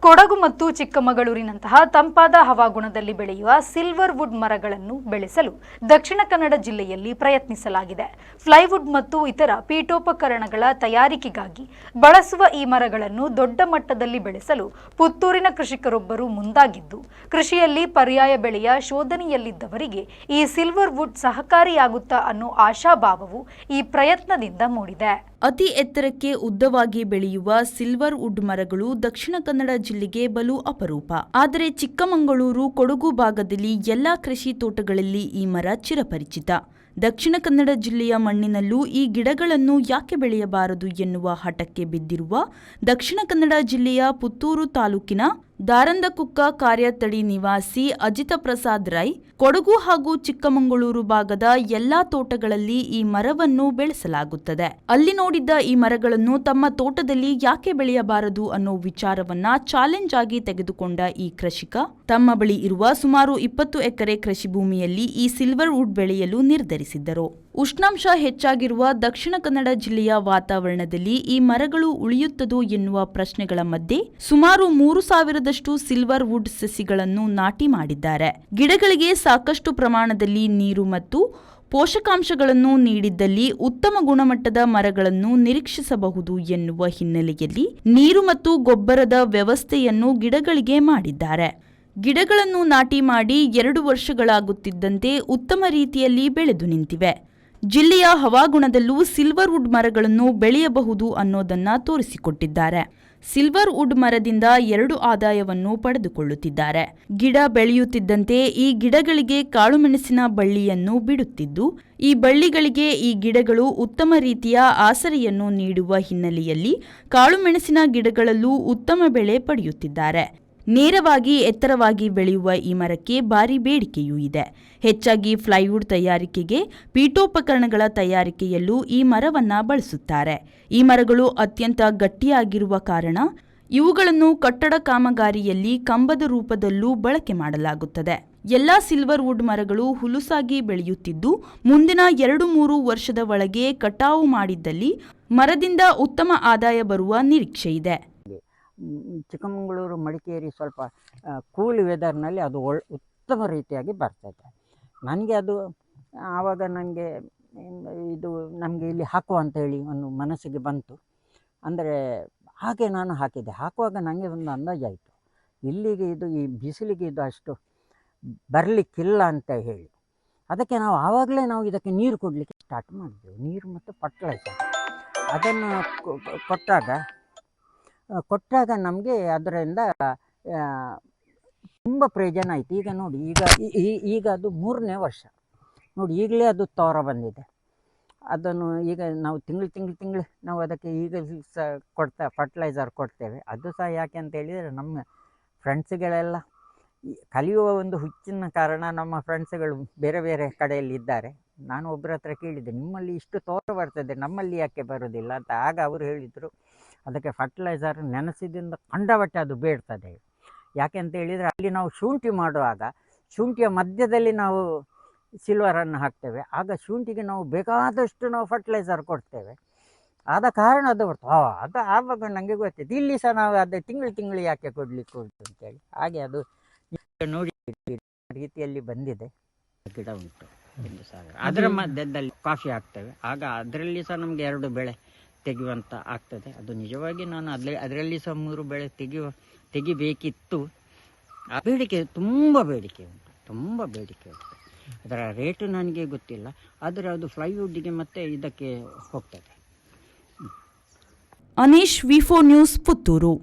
ಕೊಡಗು ಮತ್ತು ಚಿಕ್ಕಮಗಳೂರಿನಂತಹ ತಂಪಾದ ಹವಾಗುಣದಲ್ಲಿ ಬೆಳೆಯುವ ಸಿಲ್ವರ್ ವುಡ್ ಮರಗಳನ್ನು ಬೆಳೆಸಲು ದಕ್ಷಿಣ ಕನ್ನಡ ಜಿಲ್ಲೆಯಲ್ಲಿ ಪ್ರಯತ್ನಿಸಲಾಗಿದೆ. ಫ್ಲೈವುಡ್ ಮತ್ತು ಇತರ ಪೀಠೋಪಕರಣಗಳ ತಯಾರಿಕೆಗಾಗಿ ಬಳಸುವ ಈ ಮರಗಳನ್ನು ದೊಡ್ಡ ಮಟ್ಟದಲ್ಲಿ ಬೆಳೆಸಲು ಪುತ್ತೂರಿನ ಕೃಷಿಕರೊಬ್ಬರು ಮುಂದಾಗಿದ್ದು, ಕೃಷಿಯಲ್ಲಿ ಪರ್ಯಾಯ ಬೆಳೆಯ ಶೋಧನೆಯಲ್ಲಿದ್ದವರಿಗೆ ಈ ಸಿಲ್ವರ್ ವುಡ್ ಸಹಕಾರಿಯಾಗುತ್ತಾ ಅನ್ನೋ ಆಶಾಭಾವವು ಈ ಪ್ರಯತ್ನದಿಂದ ಮೂಡಿದೆ. ಅತಿ ಎತ್ತರಕ್ಕೆ ಉದ್ದವಾಗಿ ಬೆಳೆಯುವ ಸಿಲ್ವರ್ ವುಡ್ ಮರಗಳು ದಕ್ಷಿಣ ಕನ್ನಡ ಜಿಲ್ಲೆಗೆ ಬಲು ಅಪರೂಪ. ಆದರೆ ಚಿಕ್ಕಮಗಳೂರು, ಕೊಡಗು ಭಾಗದಲ್ಲಿ ಎಲ್ಲಾ ಕೃಷಿ ತೋಟಗಳಲ್ಲಿ ಈ ಮರ ಚಿರಪರಿಚಿತ. ದಕ್ಷಿಣ ಕನ್ನಡ ಜಿಲ್ಲೆಯ ಮಣ್ಣಿನಲ್ಲೂ ಈ ಗಿಡಗಳನ್ನು ಯಾಕೆ ಬೆಳೆಯಬಾರದು ಎನ್ನುವ ಹಠಕ್ಕೆ ಬಿದ್ದಿರುವ ದಕ್ಷಿಣ ಕನ್ನಡ ಜಿಲ್ಲೆಯ ಪುತ್ತೂರು ತಾಲೂಕಿನ ದಾರಂದಕುಕ್ಕ ಕಾರ್ಯತಡಿ ನಿವಾಸಿ ಅಜಿತ ಪ್ರಸಾದ್ ರೈ, ಕೊಡಗು ಹಾಗೂ ಚಿಕ್ಕಮಗಳೂರು ಭಾಗದ ಎಲ್ಲಾ ತೋಟಗಳಲ್ಲಿ ಈ ಮರವನ್ನು ಬೆಳೆಸಲಾಗುತ್ತದೆ. ಅಲ್ಲಿ ನೋಡಿದ್ದ ಈ ಮರಗಳನ್ನು ತಮ್ಮ ತೋಟದಲ್ಲಿ ಯಾಕೆ ಬೆಳೆಯಬಾರದು ಅನ್ನೋ ವಿಚಾರವನ್ನ ಚಾಲೆಂಜ್ ಆಗಿ ತೆಗೆದುಕೊಂಡ ಈ ಕೃಷಿಕ ತಮ್ಮ ಬಳಿ ಇರುವ ಸುಮಾರು 20 ಎಕರೆ ಕೃಷಿ ಭೂಮಿಯಲ್ಲಿ ಈ ಸಿಲ್ವರ್ ವುಡ್ ಬೆಳೆಯಲು ನಿರ್ಧರಿಸಿದ್ದರು. ಉಷ್ಣಾಂಶ ಹೆಚ್ಚಾಗಿರುವ ದಕ್ಷಿಣ ಕನ್ನಡ ಜಿಲ್ಲೆಯ ವಾತಾವರಣದಲ್ಲಿ ಈ ಮರಗಳು ಉಳಿಯುತ್ತದೋ ಎನ್ನುವ ಪ್ರಶ್ನೆಗಳ ಮಧ್ಯೆ ಸುಮಾರು 3,000ದಷ್ಟು ಸಿಲ್ವರ್ ವುಡ್ ಸಸಿಗಳನ್ನು ನಾಟಿ ಮಾಡಿದ್ದಾರೆ. ಗಿಡಗಳಿಗೆ ಸಾಕಷ್ಟು ಪ್ರಮಾಣದಲ್ಲಿ ನೀರು ಮತ್ತು ಪೋಷಕಾಂಶಗಳನ್ನು ನೀಡಿದ್ದಲ್ಲಿ ಉತ್ತಮ ಗುಣಮಟ್ಟದ ಮರಗಳನ್ನು ನಿರೀಕ್ಷಿಸಬಹುದು ಎನ್ನುವ ಹಿನ್ನೆಲೆಯಲ್ಲಿ ನೀರು ಮತ್ತು ಗೊಬ್ಬರದ ವ್ಯವಸ್ಥೆಯನ್ನು ಗಿಡಗಳಿಗೆ ಮಾಡಿದ್ದಾರೆ. ಗಿಡಗಳನ್ನು ನಾಟಿ ಮಾಡಿ 2 ವರ್ಷಗಳಾಗುತ್ತಿದ್ದಂತೆ ಉತ್ತಮ ರೀತಿಯಲ್ಲಿ ಬೆಳೆದು ನಿಂತಿವೆ. ಜಿಲ್ಲೆಯ ಹವಾಗುಣದಲ್ಲೂ ಸಿಲ್ವರ್ ವುಡ್ ಮರಗಳನ್ನು ಬೆಳೆಯಬಹುದು ಅನ್ನೋದನ್ನ ತೋರಿಸಿಕೊಟ್ಟಿದ್ದಾರೆ. ಸಿಲ್ವರ್ ವುಡ್ ಮರದಿಂದ 2 ಆದಾಯವನ್ನು ಪಡೆದುಕೊಳ್ಳುತ್ತಿದ್ದಾರೆ. ಗಿಡ ಬೆಳೆಯುತ್ತಿದ್ದಂತೆ ಈ ಗಿಡಗಳಿಗೆ ಕಾಳುಮೆಣಸಿನ ಬಳ್ಳಿಯನ್ನು ಬಿಡುತ್ತಿದ್ದು, ಈ ಬಳ್ಳಿಗಳಿಗೆ ಈ ಗಿಡಗಳು ಉತ್ತಮ ರೀತಿಯ ಆಸರೆಯನ್ನು ನೀಡುವ ಹಿನ್ನೆಲೆಯಲ್ಲಿ ಕಾಳುಮೆಣಸಿನ ಗಿಡಗಳಲ್ಲೂ ಉತ್ತಮ ಬೆಳೆ ಪಡೆಯುತ್ತಿದ್ದಾರೆ. ನೇರವಾಗಿ ಎತ್ತರವಾಗಿ ಬೆಳೆಯುವ ಈ ಮರಕ್ಕೆ ಭಾರಿ ಬೇಡಿಕೆಯೂ ಇದೆ. ಹೆಚ್ಚಾಗಿ ಫ್ಲೈವುಡ್ ತಯಾರಿಕೆಗೆ, ಪೀಠೋಪಕರಣಗಳ ತಯಾರಿಕೆಯಲ್ಲೂ ಈ ಮರವನ್ನ ಬಳಸುತ್ತಾರೆ. ಈ ಮರಗಳು ಅತ್ಯಂತ ಗಟ್ಟಿಯಾಗಿರುವ ಕಾರಣ ಇವುಗಳನ್ನು ಕಟ್ಟಡ ಕಾಮಗಾರಿಯಲ್ಲಿ ಕಂಬದ ರೂಪದಲ್ಲೂ ಬಳಕೆ ಮಾಡಲಾಗುತ್ತದೆ. ಎಲ್ಲಾ ಸಿಲ್ವರ್ ವುಡ್ ಮರಗಳು ಹುಲುಸಾಗಿ ಬೆಳೆಯುತ್ತಿದ್ದು, ಮುಂದಿನ 2-3 ವರ್ಷದ ಒಳಗೆ ಕಟಾವು ಮಾಡಿದ್ದಲ್ಲಿ ಮರದಿಂದ ಉತ್ತಮ ಆದಾಯ ಬರುವ ನಿರೀಕ್ಷೆ ಇದೆ. ಚಿಕ್ಕಮಗಳೂರು, ಮಡಿಕೇರಿ ಸ್ವಲ್ಪ ಕೂಲ್ ವೆದರ್ನಲ್ಲಿ ಅದು ಉತ್ತಮ ರೀತಿಯಾಗಿ ಬರ್ತದೆ. ನನಗೆ ಅದು ಆವಾಗ ನನಗೆ ಇದು ನಮಗೆ ಇಲ್ಲಿ ಹಾಕುವ ಅಂತ ಹೇಳಿ ಒಂದು ಮನಸ್ಸಿಗೆ ಬಂತು. ಅಂದರೆ ಹಾಗೆ ನಾನು ಹಾಕುವಾಗ ನನಗೆ ಒಂದು ಅಂದಾಜಾಯಿತು, ಇಲ್ಲಿಗೆ ಇದು ಈ ಬಿಸಿಲಿಗೆ ಇದು ಅಷ್ಟು ಬರಲಿಕ್ಕಿಲ್ಲ ಅಂತ ಹೇಳಿ. ಅದಕ್ಕೆ ಆವಾಗಲೇ ನಾವು ಇದಕ್ಕೆ ನೀರು ಕೊಡಲಿಕ್ಕೆ ಸ್ಟಾರ್ಟ್ ಮಾಡಿದೆವು. ನೀರು ಮತ್ತು ಫರ್ಟಿಲೈಸರ್ ಅದನ್ನು ಕೊಟ್ಟಾಗ ನಮಗೆ ಅದರಿಂದ ತುಂಬ ಪ್ರಯೋಜನ ಆಯಿತು. ಈಗ ನೋಡಿ, ಈಗ ಅದು 3ನೇ ವರ್ಷ ನೋಡಿ, ಈಗಲೇ ಅದು ತೋರ ಬಂದಿದೆ. ಅದನ್ನು ಈಗ ನಾವು ತಿಂಗಳು ನಾವು ಅದಕ್ಕೆ ಈಗ ಸಹ ಫರ್ಟಿಲೈಸರ್ ಕೊಡ್ತೇವೆ. ಅದು ಸಹ ಯಾಕೆ ಅಂತ ಹೇಳಿದರೆ, ನಮ್ಮ ಫ್ರೆಂಡ್ಸ್ಗಳೆಲ್ಲ ಕಲಿಯುವ ಒಂದು ಹುಚ್ಚಿನ ಕಾರಣ ನಮ್ಮ ಫ್ರೆಂಡ್ಸ್ಗಳು ಬೇರೆ ಬೇರೆ ಕಡೆಯಲ್ಲಿ ಇದ್ದಾರೆ. ನಾನು ಒಬ್ಬರ ಹತ್ರ ಕೇಳಿದ್ದೆ, ನಿಮ್ಮಲ್ಲಿ ಇಷ್ಟು ತೋರ ಬರ್ತದೆ, ನಮ್ಮಲ್ಲಿ ಯಾಕೆ ಬರೋದಿಲ್ಲ ಅಂತ. ಆಗ ಅವರು ಹೇಳಿದರು, ಅದಕ್ಕೆ ಫರ್ಟಿಲೈಸರ್ ನೆನೆಸಿದಿಂದ ಕಂಡಬಟ್ಟೆ ಅದು ಬೇಡ್ತದೆ. ಯಾಕೆ ಅಂತ ಹೇಳಿದರೆ, ಅಲ್ಲಿ ನಾವು ಶುಂಠಿ ಮಾಡುವಾಗ ಶುಂಠಿಯ ಮಧ್ಯದಲ್ಲಿ ನಾವು ಸಿಲ್ವರನ್ನು ಹಾಕ್ತೇವೆ. ಆಗ ಶುಂಠಿಗೆ ನಾವು ಬೇಕಾದಷ್ಟು ನಾವು ಫರ್ಟಿಲೈಸರ್ ಕೊಡ್ತೇವೆ. ಆದ ಕಾರಣ ಅದು ಅದು ಆವಾಗ ನನಗೆ ಗೊತ್ತಿತ್ತು. ಇಲ್ಲಿ ಸಹ ನಾವು ಅದು ತಿಂಗಳು ಯಾಕೆ ಕೊಡಲಿಕ್ಕೆ ಉಂಟು ಅಂತೇಳಿ. ಹಾಗೆ ಅದು ನೋಡಿ ರೀತಿಯಲ್ಲಿ ಬಂದಿದೆ. ಗಿಡ ಉಂಟು 1,000. ಅದರ ಮಧ್ಯದಲ್ಲಿ ಕಾಫಿ ಹಾಕ್ತೇವೆ. ಆಗ ಅದರಲ್ಲಿ ಸಹ ನಮಗೆ 2 ಬೆಳೆ ತೆಗೆಯುವಂತ ಆಗ್ತದೆ. ಅದು ನಿಜವಾಗಿ ನಾನು ಅದರಲ್ಲಿ ಸಹ 3 ಬೆಳೆ ತೆಗಿಬೇಕಿತ್ತು. ಆ ಬೇಡಿಕೆ ತುಂಬ ಬೇಡಿಕೆ ಉಂಟು. ಅದರ ರೇಟು ನನಗೆ ಗೊತ್ತಿಲ್ಲ, ಆದರೆ ಅದು ಫ್ಲೈವುಡ್ಗೆ ಮತ್ತೆ ಇದಕ್ಕೆ ಹೋಗ್ತದೆ. ಅನೀಶ್, ವಿ4 ನ್ಯೂಸ್, ಪುತ್ತೂರು.